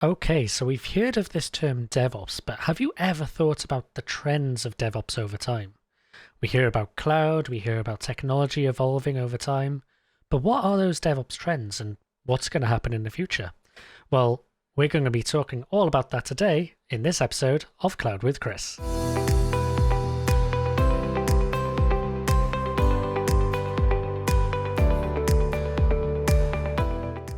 Okay, so we've heard of this term DevOps, but have you ever thought about the trends of DevOps over time? We hear about cloud, we hear about technology evolving over time, but what are those DevOps trends and what's going to happen in the future? Well, we're going to be talking all about that today in this episode of Cloud with Chris.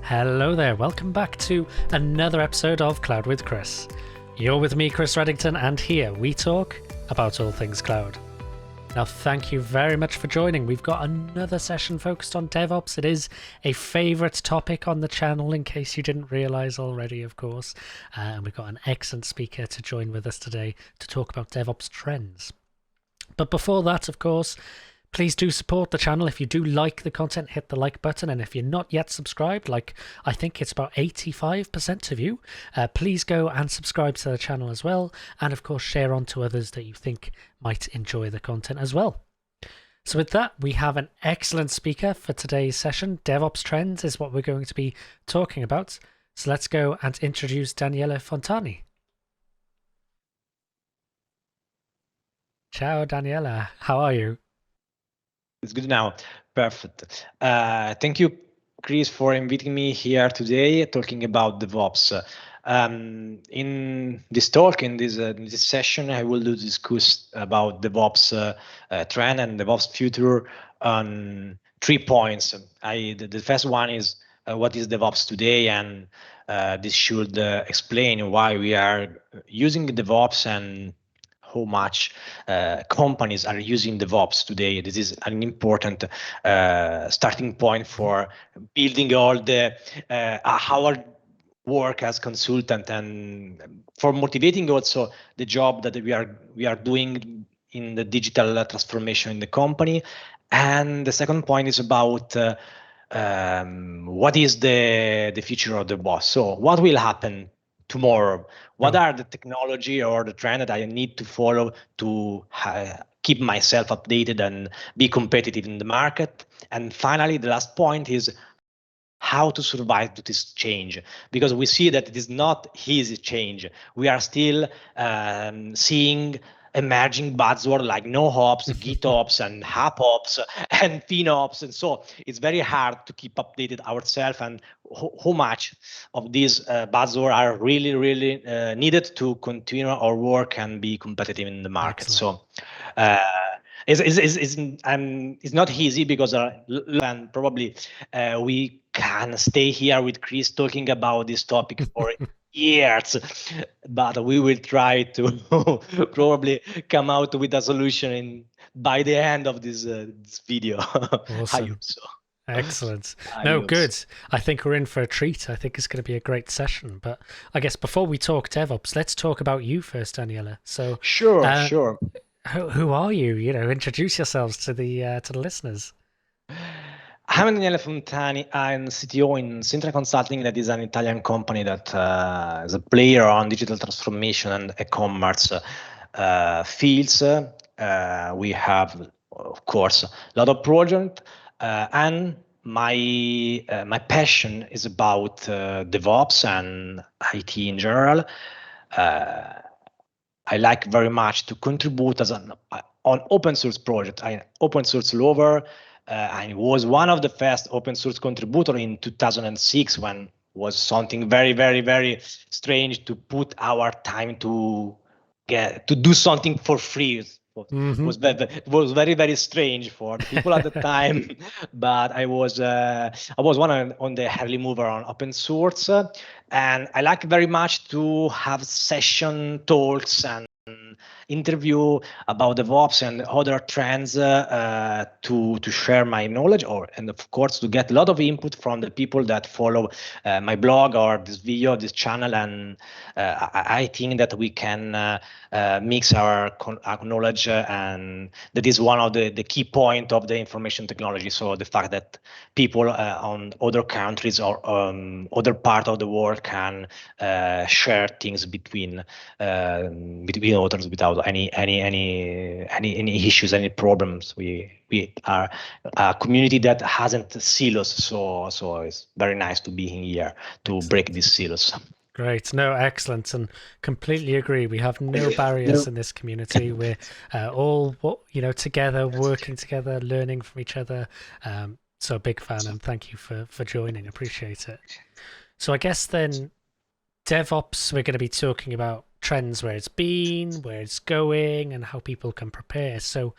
Hello there, welcome back to another episode of Cloud with Chris. You're with me, Chris Reddington, and here we talk about all things cloud. Now, thank you very much for joining. We've got another session focused on DevOps. It is a favorite topic on the channel, in case you didn't realize already, of course. And we've got an excellent speaker to join with us today to talk about DevOps trends. But before that, of course, please do support the channel. If you do like the content, hit the like button. And if you're not yet subscribed, like I think it's about 85% of you, please go and subscribe to the channel as well. And of course, share on to others that you think might enjoy the content as well. So with that, we have an excellent speaker for today's session. DevOps Trends is what we're going to be talking about. So let's go and introduce Daniele Fontani. Ciao, Daniela. How are you? It's good now. Perfect. Thank you, Chris, for inviting me here today talking about DevOps. In this talk, in this session, I will discuss about DevOps trend and DevOps future on 3 points. The first one is what is DevOps today, and this should explain why we are using DevOps and how much companies are using DevOps today. This is an important starting point for building all the our work as consultant, and for motivating also the job that we are doing in the digital transformation in the company. And the second point is about what is the future of the boss. So what will happen tomorrow? What are the technology or the trend that I need to follow to keep myself updated and be competitive in the market? And finally, the last point is how to survive to this change, because we see that it is not easy change. We are still seeing emerging buzzwords like NoOps, GitOps, and HapOps, and FinOps, and so it's very hard to keep updated ourselves, and how much of these buzzwords are really needed to continue our work and be competitive in the market. Excellent. So it's not easy, because and probably we can stay here with Chris talking about this topic for years, but we will try to probably come out with a solution by the end of this video. Awesome. I hope so. Excellent. No, good. I think we're in for a treat. I think it's going to be a great session. But I guess before we talk DevOps, let's talk about you first, Daniela. So sure. Who are you? Introduce yourselves to the listeners. I'm Daniele Fontani. I'm CTO in Sintra Consulting, that is an Italian company that is a player on digital transformation and e-commerce fields. We have, of course, a lot of projects, and my passion is about DevOps and IT in general. I like very much to contribute as on open source project. I'm open source lover. I was one of the first open source contributor in 2006, when was something very strange to put our time to do something for free. It was very strange for the people at the time, but I was one on the early mover on open source, and I like very much to have session talks and interview about DevOps and other trends to share my knowledge, and of course to get a lot of input from the people that follow my blog or this video, this channel. And I think that we can mix our knowledge, and that is one of the key point of the information technology. So the fact that people on other countries or other part of the world can share things between authors without any issues, any problems. We are a community that hasn't silos, so it's very nice to be here to break these silos. Great. No, excellent. And completely agree. We have no barriers in this community. We're all, together, working together, learning from each other. So a big fan, and thank you for joining. Appreciate it. So I guess then DevOps, we're going to be talking about trends, where it's been, where it's going, and how people can prepare. So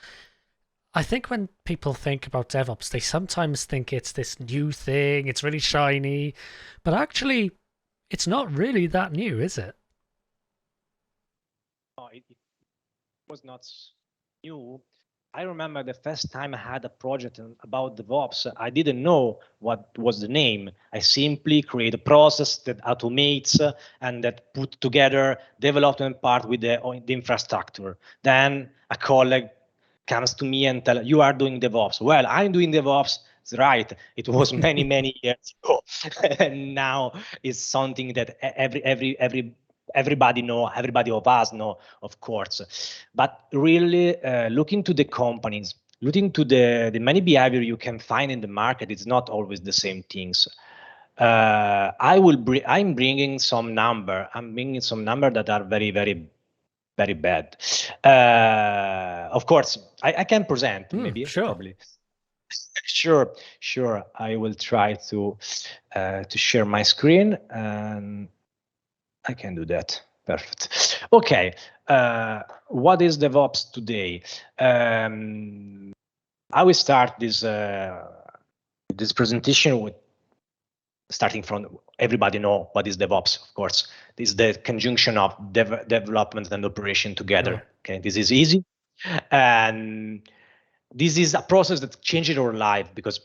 I think when people think about DevOps, they sometimes think it's this new thing, it's really shiny, but actually, it's not really that new, is it? No, it was not new. I remember the first time I had a project about DevOps, I didn't know what was the name. I simply create a process that automates and that put together development part with the infrastructure. Then a colleague comes to me and tell, you are doing DevOps. Well, I'm doing DevOps. It's right. It was many, many years ago. And now it's something that everybody know, everybody of us know, of course. But really looking to the companies, looking to the many behavior you can find in the market, it's not always the same things. I'm bringing some number. I'm bringing some number that are very, very, very bad. Of course, I can present maybe, Sure. probably. Sure. I will try to share my screen, and I can do that. Perfect. Okay. What is DevOps today? I will start this presentation with starting from everybody know what is DevOps. Of course, this is the conjunction of development and operation together. Okay, this is easy, and this is a process that changes our life because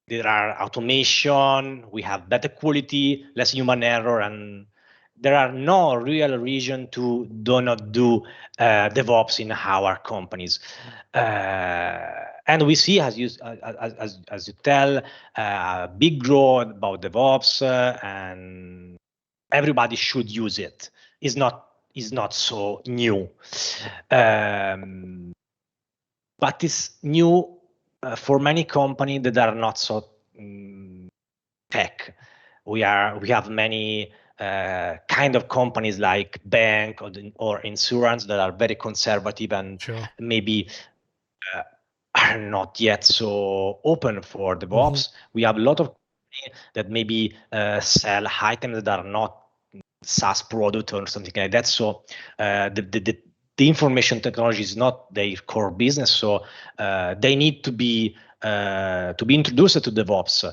there are automation, we have better quality, less human error, and there are no real reason to do not do DevOps in our companies. And we see, as you tell, big growth about DevOps, and everybody should use it. It's not so new, but it's new for many companies that are not so tech. We have many kind of companies like bank or insurance that are very conservative and maybe are not yet so open for DevOps. We have a lot of companies that maybe sell items that are not SaaS product or something like that. So the information technology is not their core business. So they need to be introduced to DevOps.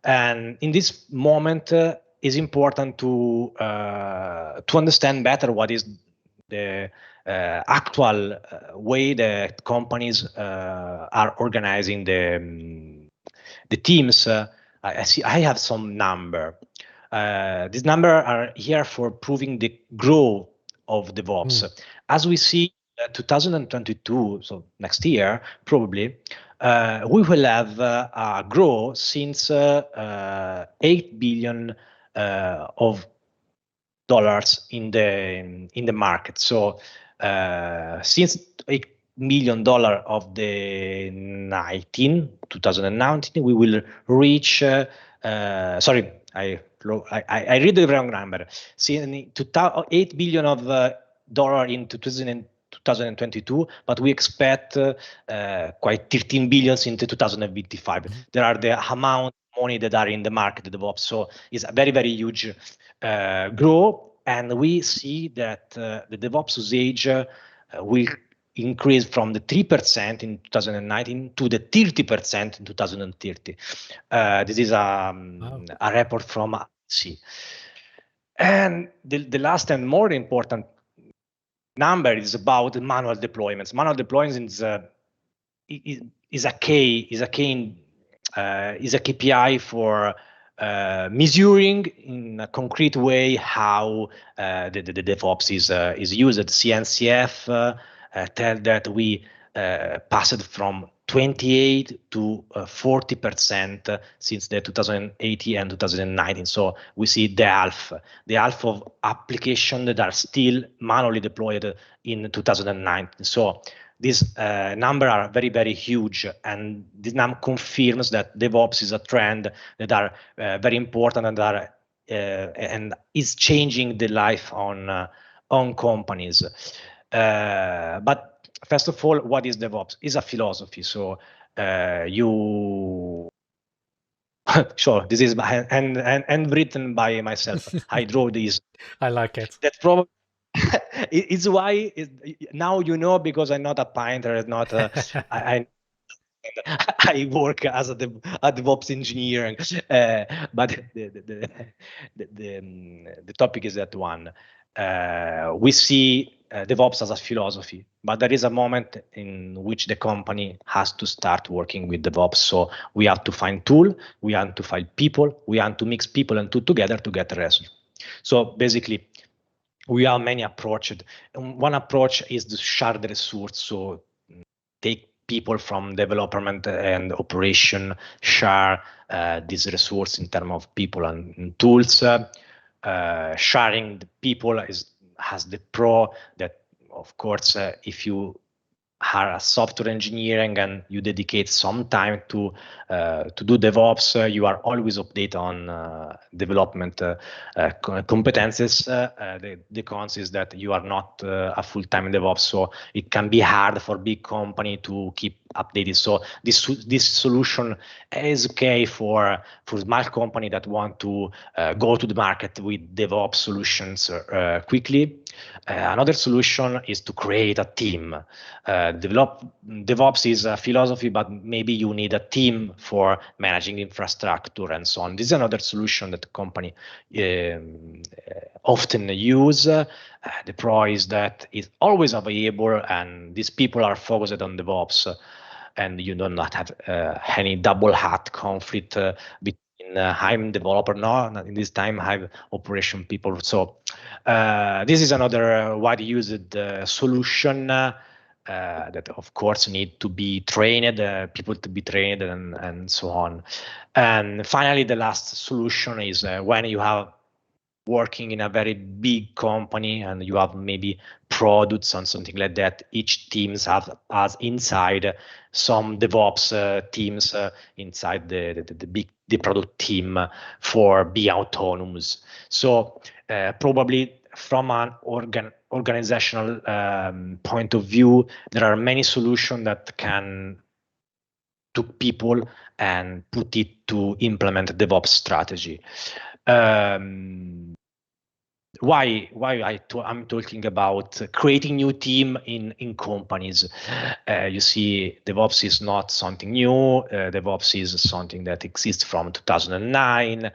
And in this moment, it's important to understand better what is the actual way that companies are organizing the teams. I have some number. These numbers are here for proving the growth of DevOps. As we see, 2022, so next year, probably, we will have a growth since $8 billion of dollars in the market. So since $8 million of the 2019, we will reach. Sorry, I read the wrong number. See, $8 billion of dollar in 2022, but we expect quite 13 billions into 2055. There are the amount of money that are in the market, the DevOps. So it's a very, very huge growth, and we see that the DevOps usage will increase from the 3% in 2019 to the 30% in 2030. This is a report from C. And the last and more important number is about manual deployments. Manual deployments is a KPI for measuring in a concrete way how the DevOps is used. CNCF tell that we passed from 28 to 40% since the 2018 and 2019. So we see the half of applications that are still manually deployed in 2019. So these numbers are very, very huge, and this number confirms that DevOps is a trend that are very important and are and is changing the life on companies. But first of all, what is DevOps? It's a philosophy. So you sure, this is and written by myself. I draw this. I like it. That's probably it's why now you know, because I'm not a painter, not I work as a DevOps engineer, but the topic is that one. We see DevOps as a philosophy, but there is a moment in which the company has to start working with DevOps. So we have to find tool, we have to find people, we have to mix people and two together to get a result. So basically, we have many approaches. One approach is to share the resource. So take people from development and operation, share this resource in terms of people and tools. Sharing the people has the pro that, of course, if you are a software engineering and you dedicate some time to do DevOps, you are always updated on development competences. The cons is that you are not a full-time DevOps, so it can be hard for big company to keep updated. So this solution is okay for small company that want to go to the market with DevOps solutions quickly. Another solution is to create a team. DevOps is a philosophy, but maybe you need a team for managing infrastructure and so on. This is another solution that the company often use. The pro is that it's always available, and these people are focused on DevOps, and you do not have any double hat conflict between I'm developer now, and in this time I have operation people. So this is another widely used solution that of course need to be trained, people to be trained and so on. And finally, the last solution is when you have working in a very big company and you have maybe products and something like that, each teams has inside some DevOps teams inside the product team for be autonomous. So probably from an organizational point of view, there are many solutions that can took people and put it to implement DevOps strategy. Why I'm talking about creating new team in companies. You see, DevOps is not something new. DevOps is something that exists from 2009.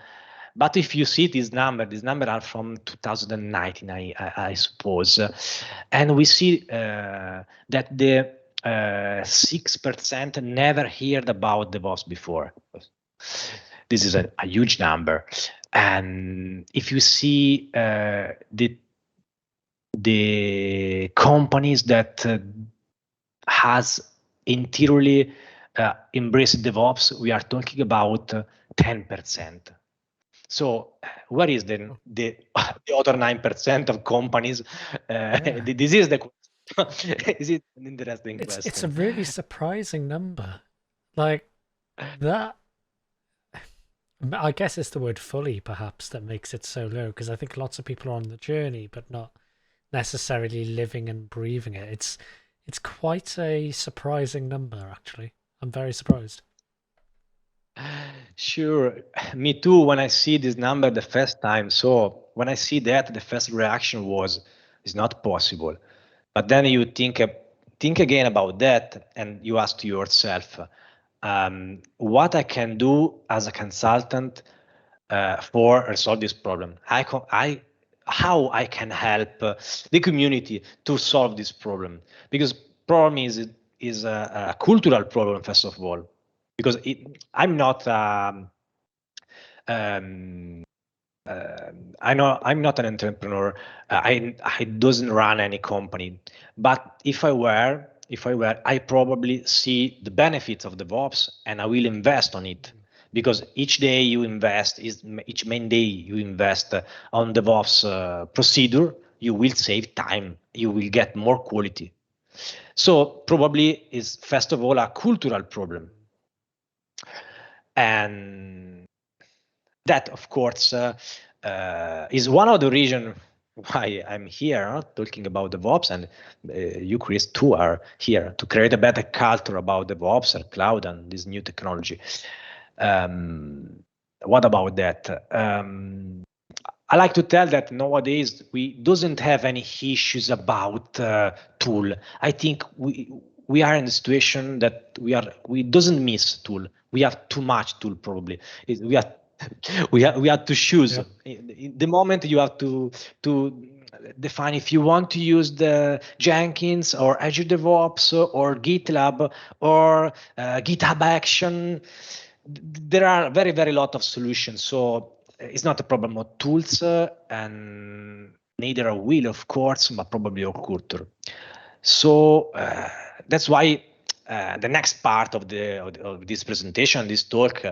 But if you see these numbers are from 2019, I suppose. And we see that the 6% never heard about DevOps before. This is a huge number. And if you see the companies that has interiorly embraced DevOps, we are talking about 10%. So where is the other 9% of companies? This is the question. Is it an interesting question? It's a really surprising number. Like that. I guess it's the word fully, perhaps, that makes it so low, because I think lots of people are on the journey, but not necessarily living and breathing it. It's quite a surprising number, actually. I'm very surprised. Sure, me too. When I see this number the first time, so when I see that, the first reaction was, "It's not possible." But then you think again about that, and you ask to yourself, what I can do as a consultant for resolve this problem. How I can help the community to solve this problem, because problem is a cultural problem first of all, because I'm not I know I'm not an entrepreneur. I doesn't run any company, but if I were, I probably see the benefits of DevOps and I will invest on it, because each day you invest each main day you invest on DevOps procedure, you will save time, you will get more quality. So probably is first of all a cultural problem, and that of course is one of the reasons why I'm here talking about DevOps, and you, Chris, too, are here to create a better culture about DevOps and cloud and this new technology. What about that? I like to tell that nowadays we doesn't have any issues about tool. I think we are in a situation that we doesn't miss tool. We have too much tool probably. We are we have to choose. Yep. In the moment you have to define if you want to use the Jenkins or Azure DevOps or GitLab or GitHub Action. There are very lot of solutions. So it's not a problem of tools and neither a will, of course, but probably a culture. So that's why the next part of this presentation, this talk.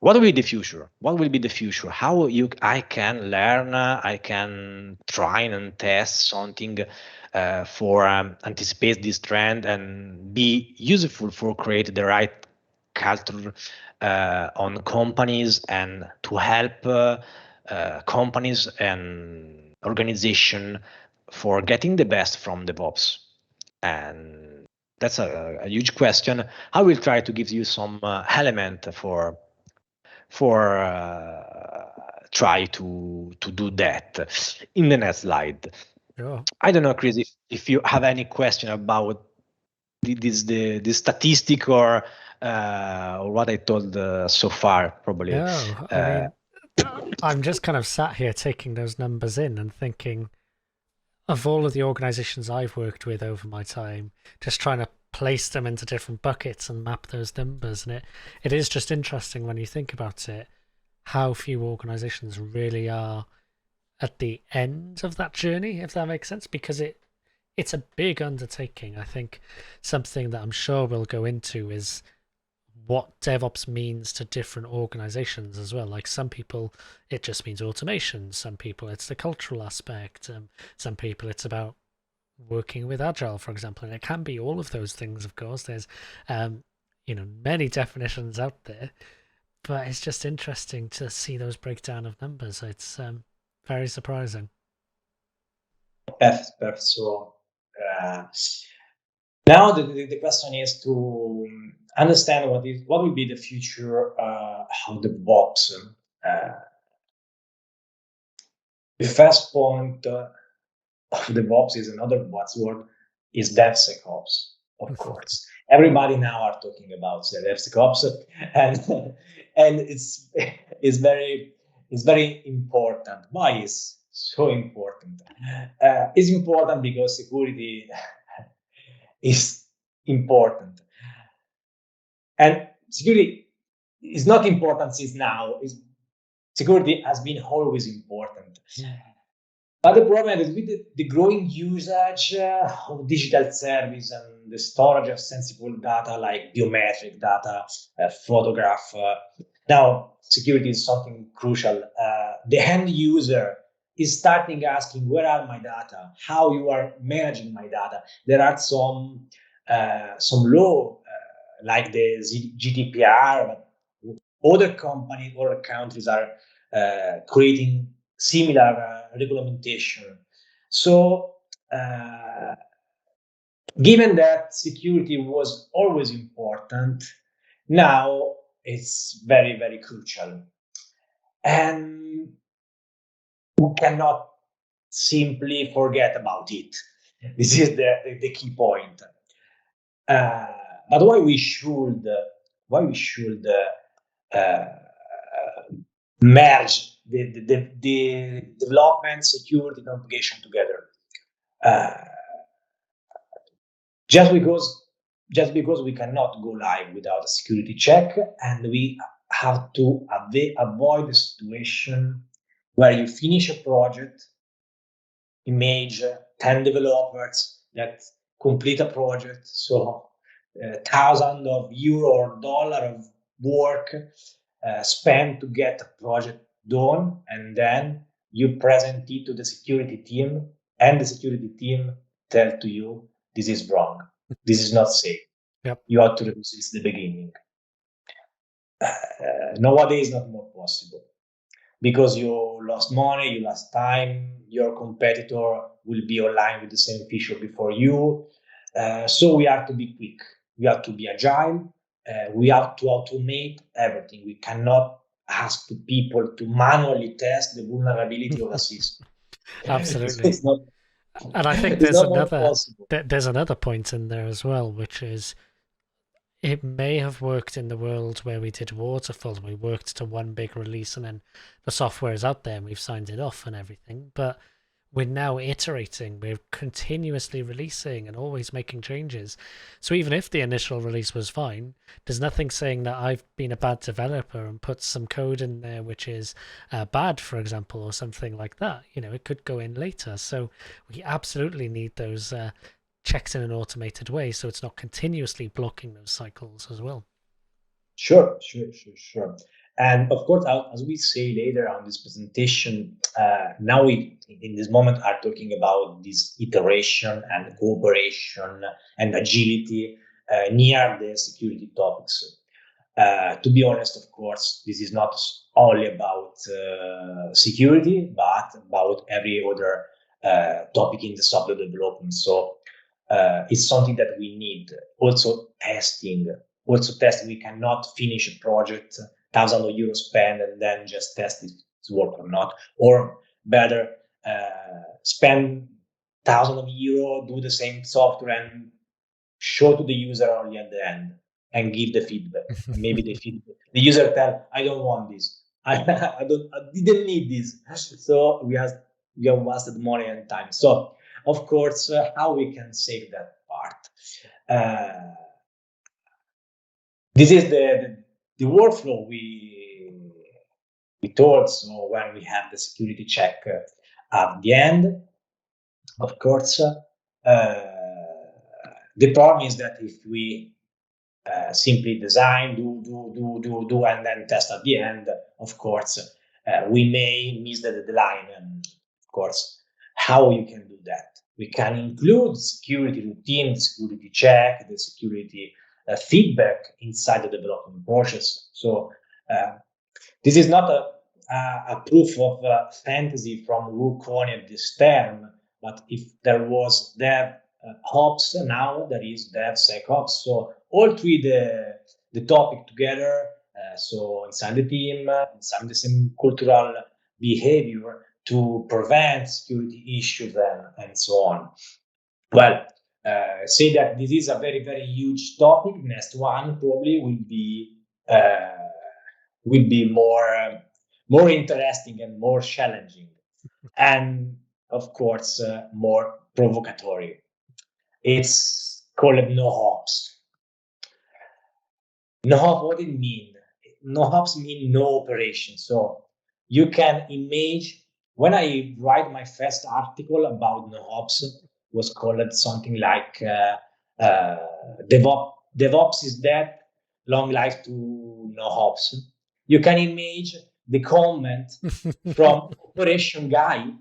What will be the future? What will be the future? How I can learn? I can try and test something for anticipate this trend and be useful for create the right culture on companies and to help companies and organization for getting the best from DevOps. And that's a huge question. I will try to give you some element for try to do that in the next slide. Sure. I don't know, Chris, if you have any question about the statistic or what I told so far, probably. No, I mean, I'm just kind of sat here taking those numbers in and thinking of all of the organizations I've worked with over my time, just trying to place them into different buckets and map those numbers. And it is just interesting when you think about it, how few organizations really are at the end of that journey, if that makes sense, because it's a big undertaking. I think something that I'm sure we'll go into is what DevOps means to different organizations as well. Like some people, it just means automation. Some people, it's the cultural aspect. Some people, it's about working with Agile, for example. And it can be all of those things, of course. There's, many definitions out there. But it's just interesting to see those breakdown of numbers. It's very surprising. Perfect. So now the question is to understand what will be the future how DevOps. The first point of DevOps is another buzzword is DevSecOps, of course. Everybody now are talking about DevSecOps, and it's very important. Why is so important? It's important because security is important, and security is not important since now. Security has been always important. But the problem is with the growing usage of digital service and the storage of sensible data like biometric data, photograph. Now, security is something crucial. The end user is starting asking, where are my data? How you are managing my data? There are some law like the GDPR, but other companies, other countries are creating similar regulation. So, given that security was always important, now it's very crucial. And we cannot simply forget about it. This is the key point. But why we should merge the development, security, and application together. Just because we cannot go live without a security check, and we have to avoid the situation where you finish a project, image 10 developers that complete a project, so thousands of euro or dollar of work spent to get a project done, and then you present it to the security team, and the security team tell to you this is wrong, this is not safe. Yep. You have to reduce it at the beginning. Nowadays, not more possible. because you lost money, you lost time, your competitor will be online with the same feature before you. So we have to be quick, we have to be agile, we have to automate everything. We cannot ask the people to manually test the vulnerability of a system. Absolutely. It's not, And I think it's not more possible. there's another point in there as well, which is it may have worked in the world where we did waterfall. We worked to one big release and then the software is out there and we've signed it off and everything. But we're now iterating, we're continuously releasing and always making changes. So even if the initial release was fine, there's nothing saying that I've been a bad developer and put some code in there which is bad, for example, or something like that. You know, it could go in later. So we absolutely need those checks in an automated way so it's not continuously blocking those cycles as well. Sure. And of course, as we say later on this presentation, now we, in this moment, are talking about this iteration and cooperation and agility near the security topics. To be honest, of course, this is not only about security, but about every other topic in the software development. So it's something that we need. Also testing. We cannot finish a project, thousands of euros spent, and then just test if it's work or not. Or better, spend thousands of euros, do the same software, and show to the user only at the end and give the feedback. And maybe the user tell, I don't want this. I didn't need this. So we have wasted money and time. So of course, how we can save that part. This is the workflow we told. So when we have the security check at the end, of course, the problem is that if we simply design, do, and then test at the end, of course, we may miss the deadline. And of course, how you can do that? We can include security routine, security check, the security feedback inside the development process. So this is not a proof of fantasy from who coined this term, but if there was DevOps, now there is DevSecOps. So all three the topic together. So inside the team, inside the same cultural behavior to prevent security issues and so on. Well, say that this is a very, very huge topic. Next one probably will be more interesting and more challenging, and of course more provocatory. It's called no hops. No hop, what it mean? No hops mean no operation. So you can imagine, when I write my first article about no hops, was called something like DevOps is dead, long life to no hops. You can imagine the comment from operation guys,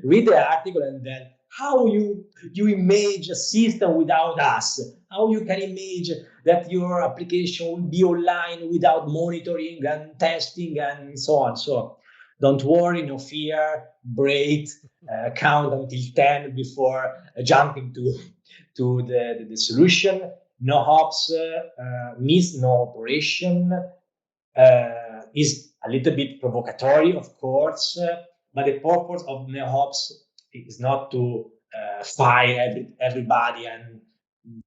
read the article and then how you image a system without us, how you can imagine that your application will be online without monitoring and testing and so on. So don't worry, no fear, breathe, count until 10 before jumping to the solution. No hops means no operation. Is a little bit provocatory, of course, but the purpose of no hops is not to fire everybody and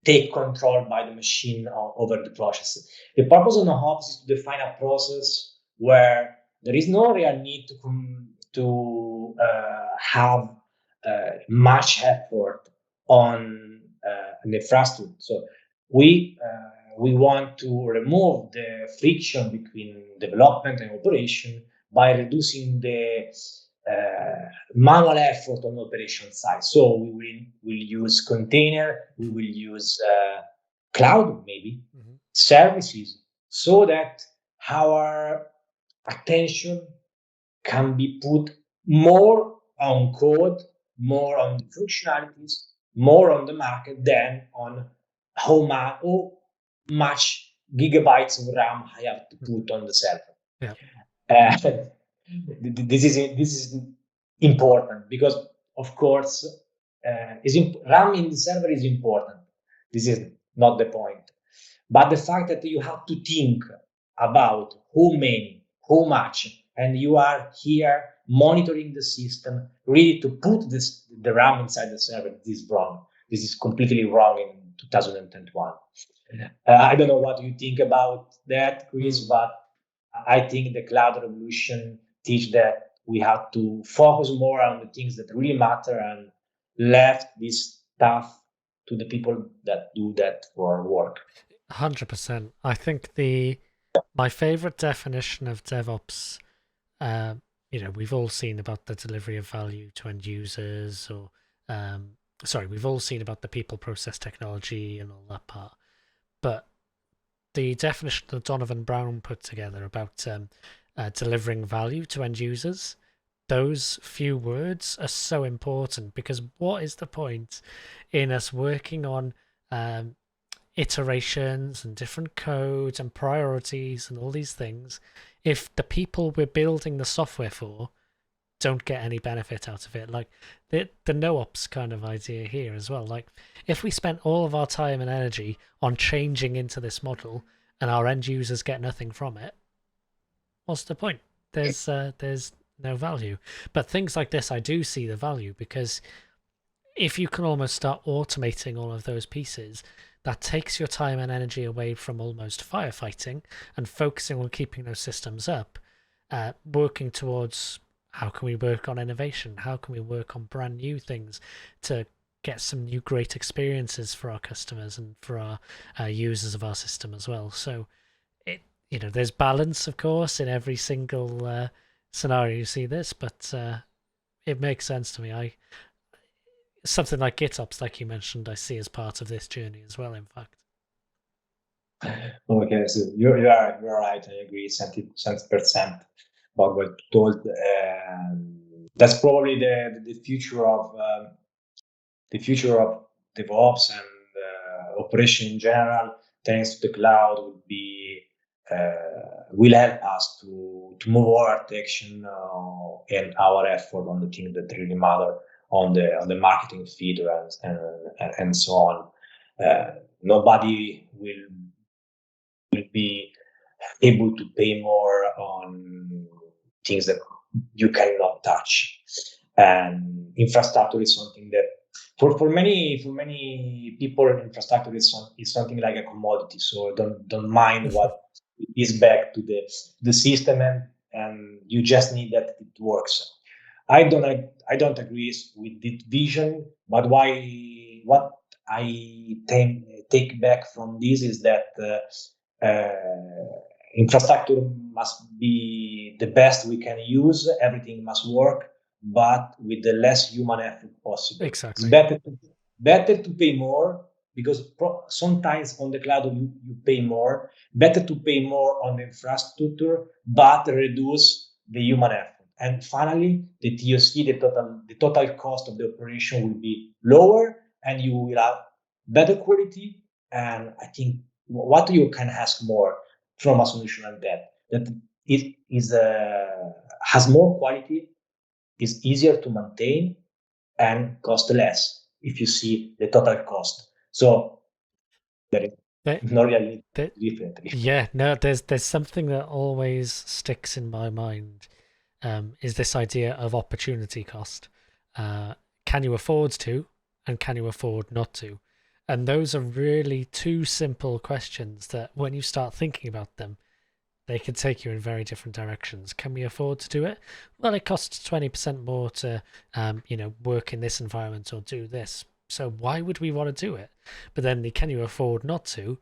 take control by the machine over the process. The purpose of no hops is to define a process where there is no real need to have much effort on an infrastructure. So we want to remove the friction between development and operation by reducing the manual effort on the operation side. So we will use container, we will use cloud, maybe services, so that our attention can be put more on code, more on functionalities, more on the market than on how much gigabytes of RAM I have to put on the server. Yeah. This is important because, of course, running the server is important. This is not the point, but the fact that you have to think about how many, how much, and you are here monitoring the system, really to put the RAM inside the server. This is wrong. This is completely wrong in 2021. I don't know what you think about that, Chris, but I think the cloud revolution teach that we have to focus more on the things that really matter and left this stuff to the people that do that for work. 100%. I think my favorite definition of DevOps, we've all seen about the delivery of value to end users, or we've all seen about the people, process, technology, and all that part. But the definition that Donovan Brown put together about delivering value to end users, those few words are so important, because what is the point in us working on iterations and different codes and priorities and all these things if the people we're building the software for don't get any benefit out of it? Like the no-ops kind of idea here as well. Like, if we spent all of our time and energy on changing into this model and our end users get nothing from it, what's the point? There's no value. But things like this, I do see the value, because if you can almost start automating all of those pieces, that takes your time and energy away from almost firefighting and focusing on keeping those systems up, working towards how can we work on innovation, how can we work on brand new things to get some new great experiences for our customers and for our users of our system as well. So there's balance, of course, in every single scenario you see this, but it makes sense to me. Something like GitOps, like you mentioned, I see as part of this journey as well, in fact. Okay, so you're right. I agree 100% about what you told. That's probably the future of DevOps and operation in general. Thanks to the cloud, will help us to move our attention and our effort on the things that really matter on the marketing feed and so on. Nobody will be able to pay more on things that you cannot touch. And infrastructure is something that for many people, infrastructure is something like a commodity. So don't mind what is back to the system, and you just need that it works. I don't agree with this vision, but what I take back from this is that infrastructure must be the best we can use. Everything must work, but with the less human effort possible. Exactly. It's better to pay more, because sometimes on the cloud you pay more. Better to pay more on the infrastructure, but reduce the human effort. And finally, the TOC, the total cost of the operation will be lower, and you will have better quality. And I think what you can ask more from a solution like that it is has more quality, is easier to maintain, and cost less if you see the total cost. So there is not really different. Yeah, no, there's something that always sticks in my mind, is this idea of opportunity cost. Can you afford to, and can you afford not to? And those are really two simple questions that, when you start thinking about them, they can take you in very different directions. Can we afford to do it? Well, it costs 20% more to, work in this environment or do this. So why would we want to do it? But then, can you afford not to?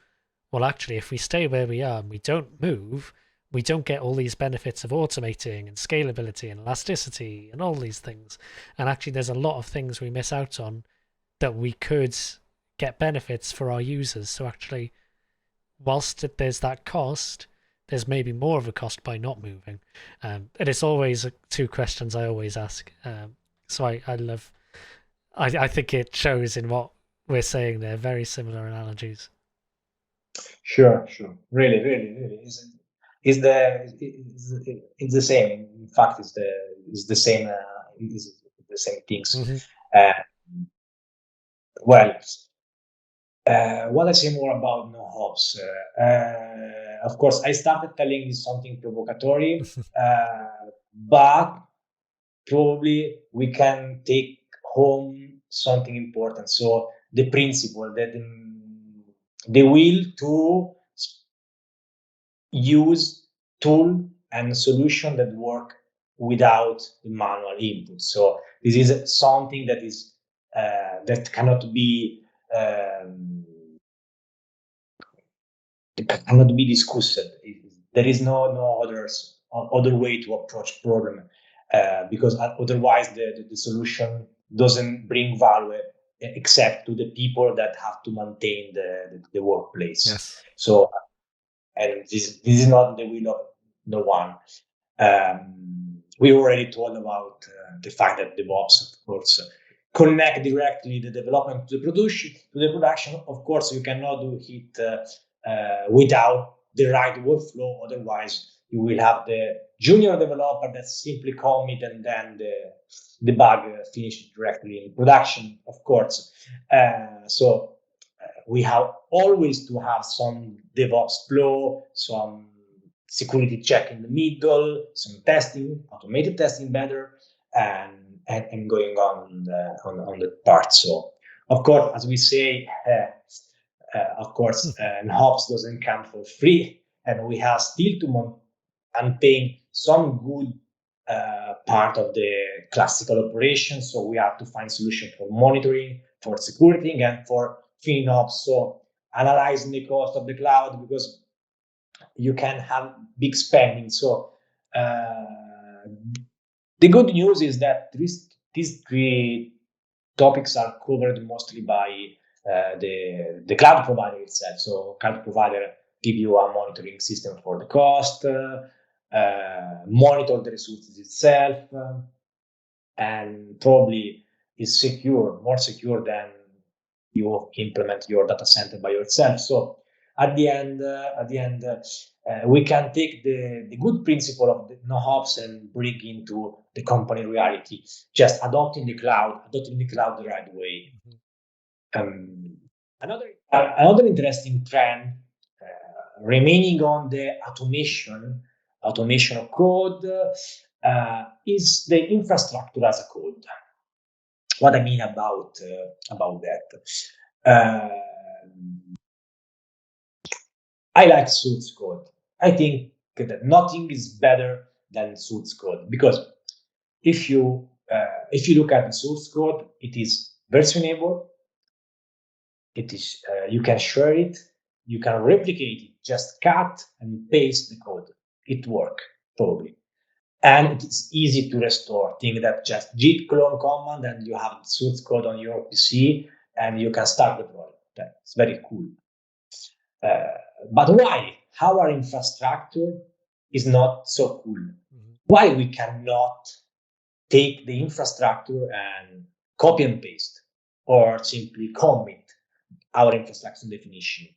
Well, actually, if we stay where we are and we don't move, we don't get all these benefits of automating and scalability and elasticity and all these things. And actually, there's a lot of things we miss out on that we could get benefits for our users. So actually, whilst there's that cost, there's maybe more of a cost by not moving. And it's always two questions I always ask. So I think it shows in what we're saying there, very similar analogies. Sure. Really. it's the same. In fact, it's the same. It's the same things. Well, what I say more about no hops. Of course, I started telling you something provocatory, but probably we can take home something important. So the principle that the will to use tool and solution that work without the manual input. So this is something that is that cannot be discussed. There is no other way to approach problem because otherwise the solution doesn't bring value except to the people that have to maintain the workplace. Yes. So, and this is not the will of no one. We already told about the fact that DevOps, of course, connect directly the development to the production. Of course, you cannot do it without the right workflow. Otherwise, you will have the junior developer that simply commit and then the bug finished directly in production, of course. So we have always to have some DevOps flow, some security check in the middle, some testing, automated testing better, and going on the part. So, of course, as we say, hops doesn't come for free, and we have still to maintain some good part of the classical operation. So we have to find solution for monitoring, for security, and for FinOps. So analyzing the cost of the cloud, because you can have big spending. So the good news is that these three topics are covered mostly by the cloud provider itself. So cloud provider give you a monitoring system for the cost, monitor the resources itself, and probably is more secure than you implement your data center by yourself. So at the end, we can take the good principle of the no hops and bring into the company reality, just adopting the cloud the right way. Another interesting trend, remaining on the automation of code, is the infrastructure as a code. What I mean about that? I like source code. I think that nothing is better than source code, because if you look at the source code, it is versionable. It is you can share it, you can replicate it, just cut and paste the code. It works probably, and it is easy to restore. Think that just git clone command and you have source code on your PC and you can start the project. That's very cool. But why our infrastructure is not so cool? Why we cannot take the infrastructure and copy and paste, or simply commit our infrastructure definition?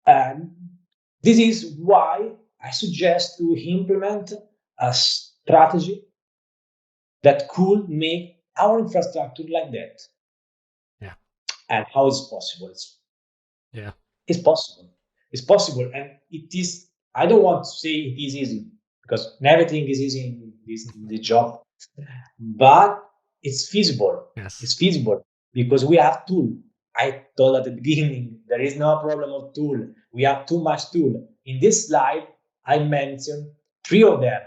And this is why I suggest to implement a strategy that could make our infrastructure like that. Yeah. And how is possible? It's possible. It's possible, and it is. I don't want to say it is easy, because everything is easy in the job, but it's feasible. Yes. It's feasible because we have tool. I told at the beginning, there is no problem of tool. We have too much tool. In this slide, I mentioned 3 of them.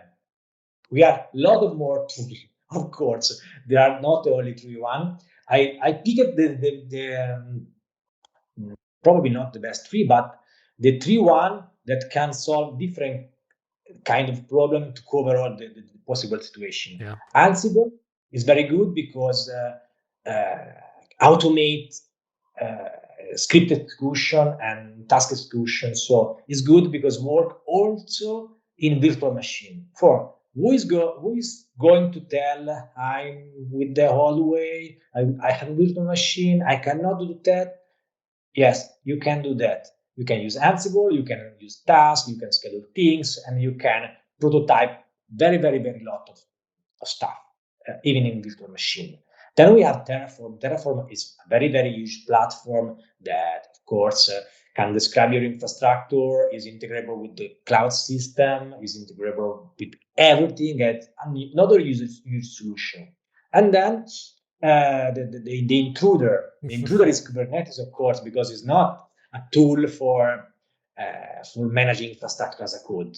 We have a lot of more tools. Of course, there are not only 3 one. I picked the probably not the best 3, but the 3 one that can solve different kind of problem to cover all the possible situation. Yeah. Ansible is very good because automate script execution and task execution. So it's good because work also in virtual machine. For who is going to tell I'm with the hallway, I have a virtual machine, I cannot do that? Yes, you can do that. You can use Ansible, you can use tasks, you can schedule things, and you can prototype very, very, very lot of stuff, even in virtual machine. Then we have Terraform. Terraform is a very, very huge platform that, of course, can describe your infrastructure, is integrable with the cloud system, is integrable with everything, and another user solution. And then the intruder. The intruder is Kubernetes, of course, because it's not a tool for managing infrastructure as a code.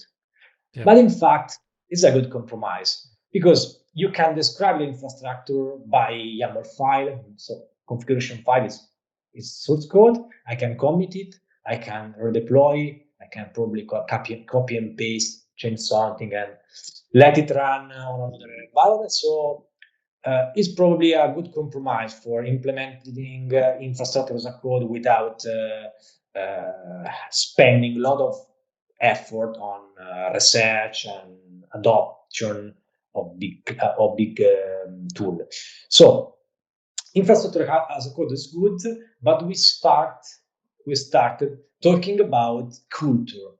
Yeah. But in fact, it's a good compromise because you can describe the infrastructure by YAML file. So configuration file is source code. I can commit it. I can redeploy. I can probably copy and paste, change something, and let it run on another environment. So it's probably a good compromise for implementing infrastructure as a code without spending a lot of effort on research and adoption of big tool. So infrastructure as a code is good, but we started talking about culture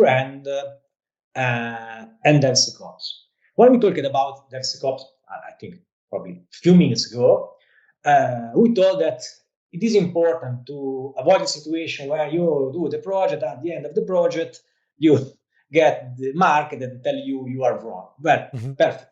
and DevSecOps. When we talked about DevSecOps, I think probably a few minutes ago, we told that it is important to avoid a situation where you do the project, at the end of the project, you get the mark that tell you are wrong. Well, perfect.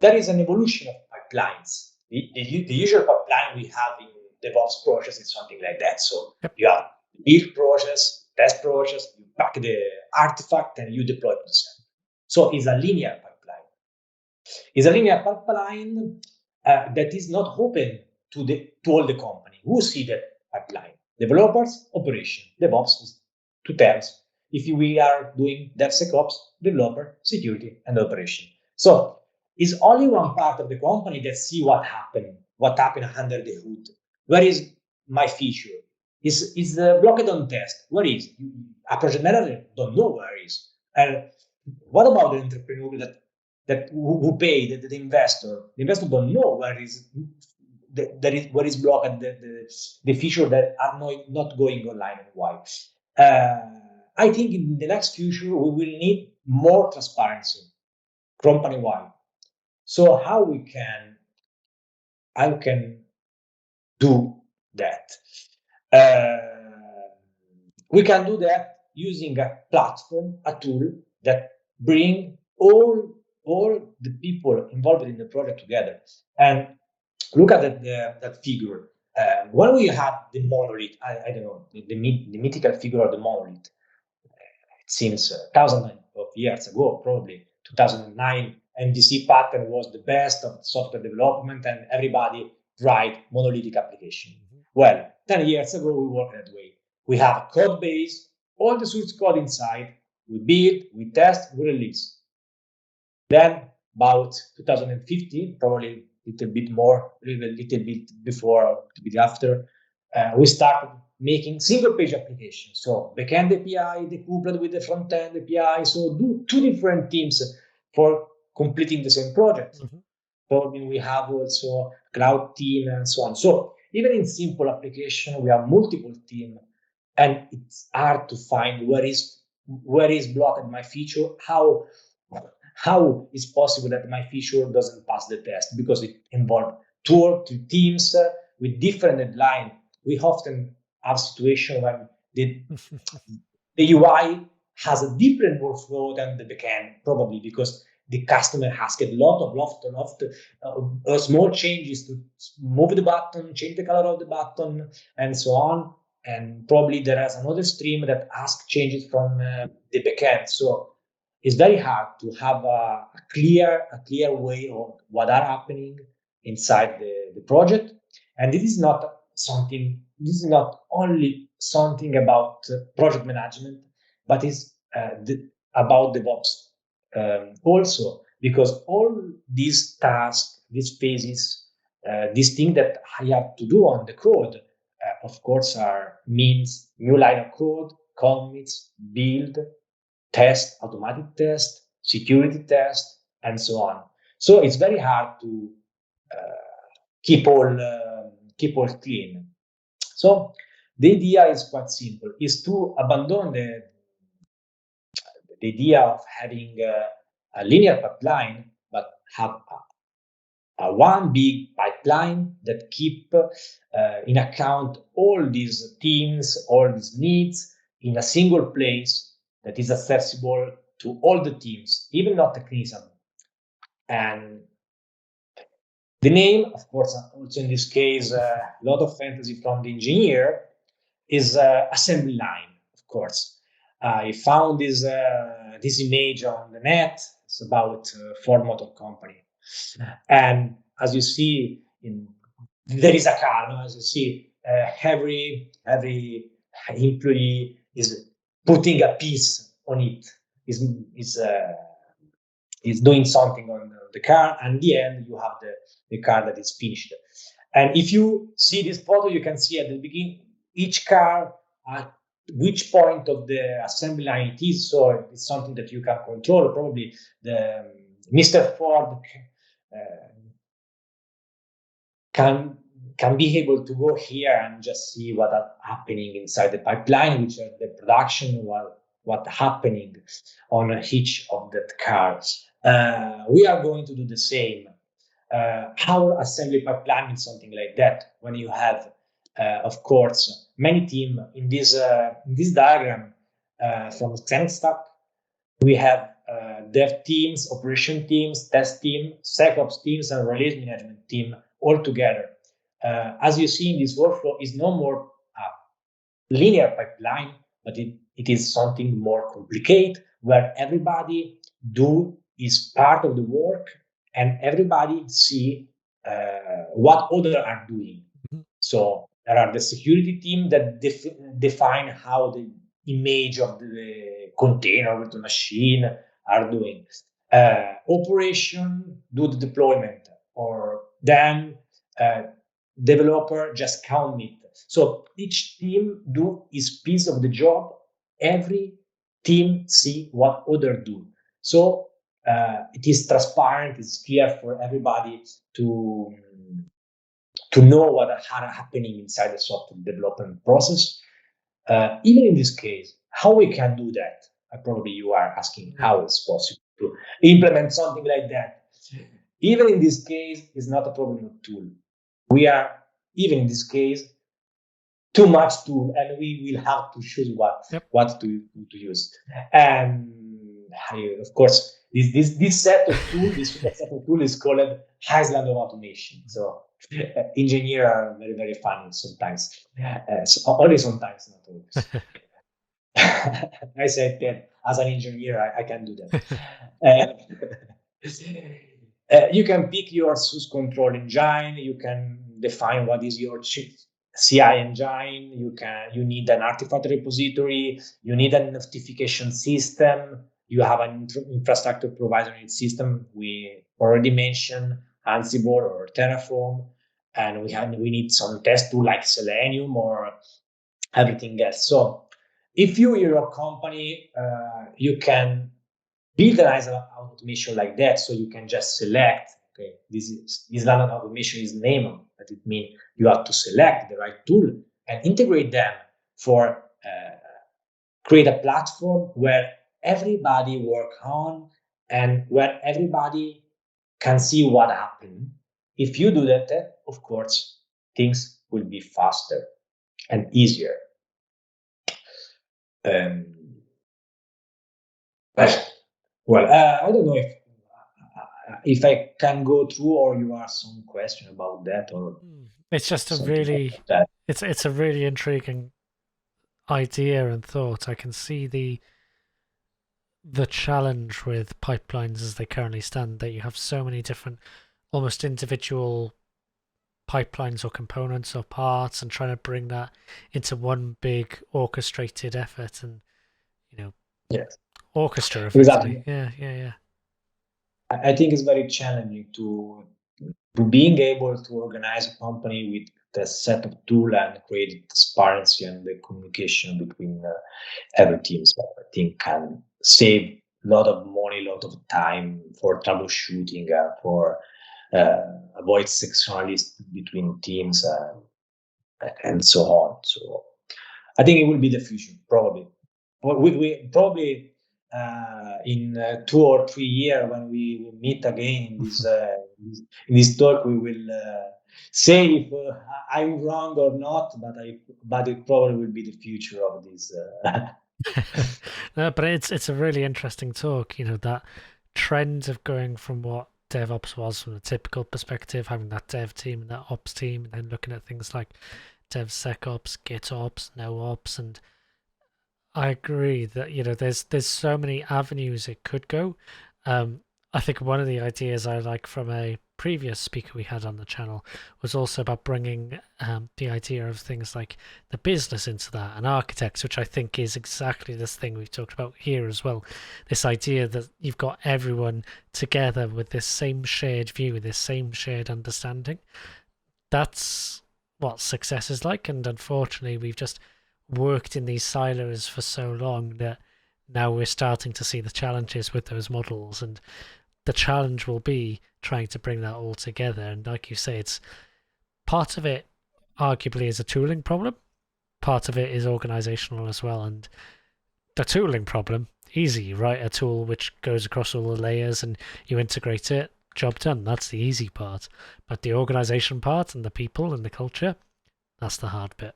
There is an evolution of pipelines. The usual pipeline we have in DevOps process is something like that. So you have build process, test process, you pack the artifact, and you deploy to the server. So it's a linear pipeline. It's a linear pipeline that is not open to all the company. Who see that pipeline? Developers, operation. DevOps is two terms. If we are doing DevSecOps, developer, security, and operation. So it's only one part of the company that see what happened under the hood. Where is my feature? Is blocked on test? Where is? A project manager don't know where is. And what about the entrepreneur who pay the investor? The investor don't know where is where is blocked the feature that are not going online and why. I think in the next future we will need more transparency company-wide. So how can do that? We can do that using a platform, a tool that bring all the people involved in the project together. And look at that figure. When we had the monolith, I don't know, the mythical figure of the monolith, it seems thousands of years ago, probably 2009, MVC pattern was the best of software development, and everybody write monolithic application. Well, 10 years ago, we worked that way. We have a code base, all the source code inside, we build, we test, we release. Then, about 2015, probably a little bit more, a little bit before, a little bit after, we started making single-page applications. So backend API decoupled with the front-end API. So do two different teams for completing the same project. Probably we have also cloud team and so on. So even in simple application, we have multiple teams, and it's hard to find where is blocked my feature. How is possible that my feature doesn't pass the test because it involves two or three teams with different deadlines. We often have situation when the UI has a different workflow than the backend, probably because the customer has a lot of small changes to move the button, change the color of the button, and so on. And probably there is another stream that asks changes from the backend. So it's very hard to have a clear way of what are happening inside the project. And this is not only something about project management, but it's about DevOps also, because all these tasks, these phases, these things that I have to do on the code, of course, means new line of code, commits, build, test, automatic test, security test, and so on. So it's very hard to keep all clean. So The idea is quite simple: is to abandon the idea of having a linear pipeline, but have one big pipeline that keep in account all these teams, all these needs in a single place that is accessible to all the teams, even not technician. And the name, of course, also in this case, a lot of fantasy from the engineer, is assembly line, of course. I found this image on the net. It's about Ford Motor Company. And as you see, there is a car. No? As you see, every employee is putting a piece on it. Is doing something on the car, and in the end, you have the car that is finished. And if you see this photo, you can see at the beginning each car at which point of the assembly line it is. So it's something that you can control. Probably the Mr. Ford can be able to go here and just see what are happening inside the pipeline, which are the production, what happening on each of the cars. We are going to do the same. Our assembly pipeline is something like that. When you have, of course, many teams in this diagram from Xenstack, we have dev teams, operation teams, test team, SecOps teams, and release management team all together. As you see in this workflow, is no more a linear pipeline, but it is something more complicated, where everybody do is part of the work and everybody see what others are doing. Mm-hmm. So there are the security team that define how the image of the container with the machine are doing. Operation do the deployment, or then developer just count it. So each team do his piece of the job. Every team see what other do. So it is transparent. It's clear for everybody to know what are happening inside the software development process. Even in this case, how we can do that? Probably you are asking how it's possible to implement something like that. Even in this case, it's not a problem of tool. We are, even in this case, too much tool, and we will have to choose what to use. And of course, this set of tools, this set of tool is called Island of Automation. So engineers are very, very funny sometimes. Only sometimes, not always. I said that as an engineer, I can do that. You can pick your source control engine. You can define what is your CI engine. You need an artifact repository. You need a notification system. You have an infrastructure provider system. We already mentioned Ansible or Terraform, and we need some test tool like Selenium or everything else. So if you're a company, you can build an automation like that. So you can just select, okay, this line of automation is named, but it means you have to select the right tool and integrate them for create a platform where everybody work on and where everybody can see what happened. If you do that, of course, things will be faster and easier. Well, I don't know if I can go through, or you have some question about that, or it's just a really like it's a really intriguing idea and thought. I can see the challenge with pipelines as they currently stand, that you have so many different, almost individual pipelines or components or parts, and trying to bring that into one big orchestrated effort, and orchestra effectively. Exactly. Yeah. I think it's very challenging to being able to organize a company with a set of tools and create transparency and the communication between every team. So I think can save a lot of money, a lot of time for troubleshooting, for avoid sectionalism between teams, and so on. So I think it will be the future, probably. We probably in 2 or 3 years when we meet again in this talk, we will say if I'm wrong or not, but it probably will be the future of this. No, but it's a really interesting talk. That trend of going from what DevOps was from a typical perspective, having that dev team and that ops team, and then looking at things like DevSecOps, GitOps, NoOps, and I agree that there's so many avenues it could go. I think one of the ideas I like from a previous speaker we had on the channel was also about bringing the idea of things like the business into that and architects, which I think is exactly this thing we've talked about here as well. This idea that you've got everyone together with this same shared view, this same shared understanding. That's what success is like, and unfortunately we've just worked in these silos for so long that now we're starting to see the challenges with those models, and the challenge will be trying to bring that all together. And like you say, it's part of it arguably is a tooling problem, part of it is organizational as well. And the tooling problem, easy, right? A tool which goes across all the layers and you integrate it, job done. That's the easy part. But the organization part and the people and the culture, that's the hard bit.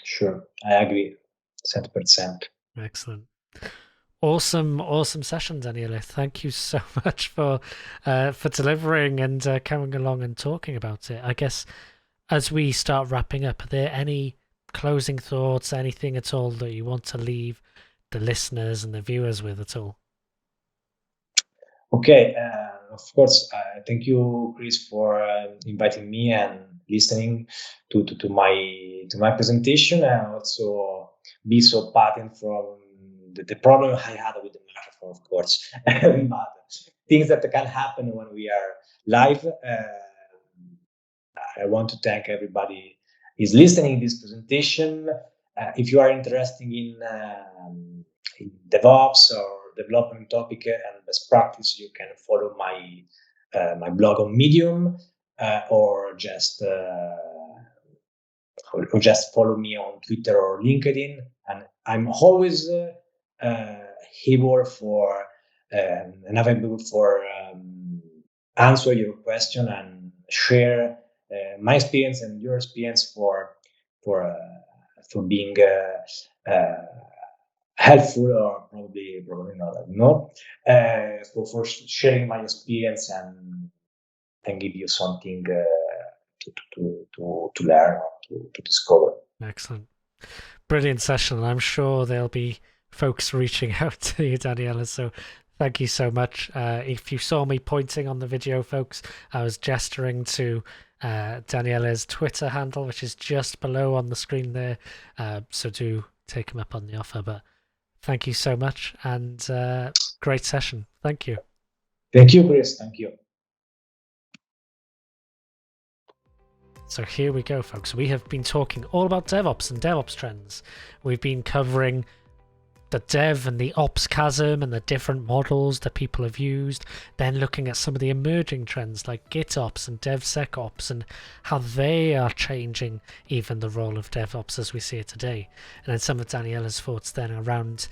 Sure, I agree, 100%. Excellent. Awesome session, Daniele. Thank you so much for delivering and coming along and talking about it. I guess as we start wrapping up, are there any closing thoughts, anything at all that you want to leave the listeners and the viewers with at all? Okay, of course. Thank you, Chris, for inviting me and listening to my presentation, and also be so patient from the problem I had with the microphone, of course. But things that can happen when we are live. I want to thank everybody who is listening to this presentation. If you are interested in DevOps or development topic and best practice, you can follow my blog on Medium, or just follow me on Twitter or LinkedIn. And I'm always able for and available for answer your question and share my experience and your experience for being helpful, or probably not. No, for sharing my experience and give you something to learn or to discover. Excellent, brilliant session. I'm sure there'll be folks reaching out to you, Daniela. So thank you so much. If you saw me pointing on the video, folks, I was gesturing to Daniela's Twitter handle, which is just below on the screen there. So do take him up on the offer. But thank you so much, and great session. Thank you. Thank you, Chris. Thank you. So here we go, folks. We have been talking all about DevOps and DevOps trends. We've been covering the dev and the ops chasm and the different models that people have used, then looking at some of the emerging trends like GitOps and DevSecOps and how they are changing even the role of DevOps as we see it today. And then some of Daniela's thoughts then around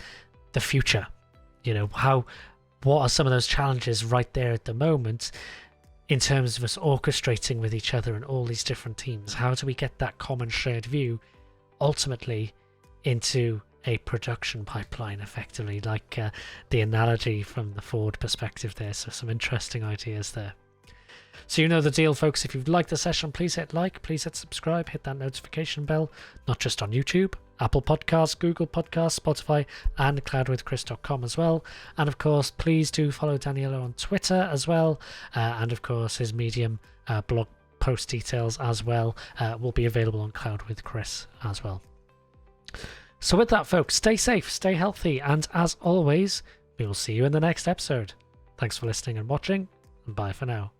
the future. What are some of those challenges right there at the moment in terms of us orchestrating with each other and all these different teams? How do we get that common shared view ultimately into a production pipeline, effectively, like the analogy from the Ford perspective there? So some interesting ideas there. So you know the deal, folks. If you've liked the session, please hit like, please hit subscribe, hit that notification bell, not just on YouTube, Apple Podcasts, Google Podcasts, Spotify, and cloudwithchris.com as well. And of course, please do follow Daniele on Twitter as well. And of course, his Medium blog post details as well will be available on Cloud with Chris as well. So with that, folks, stay safe, stay healthy, and as always, we will see you in the next episode. Thanks for listening and watching, and bye for now.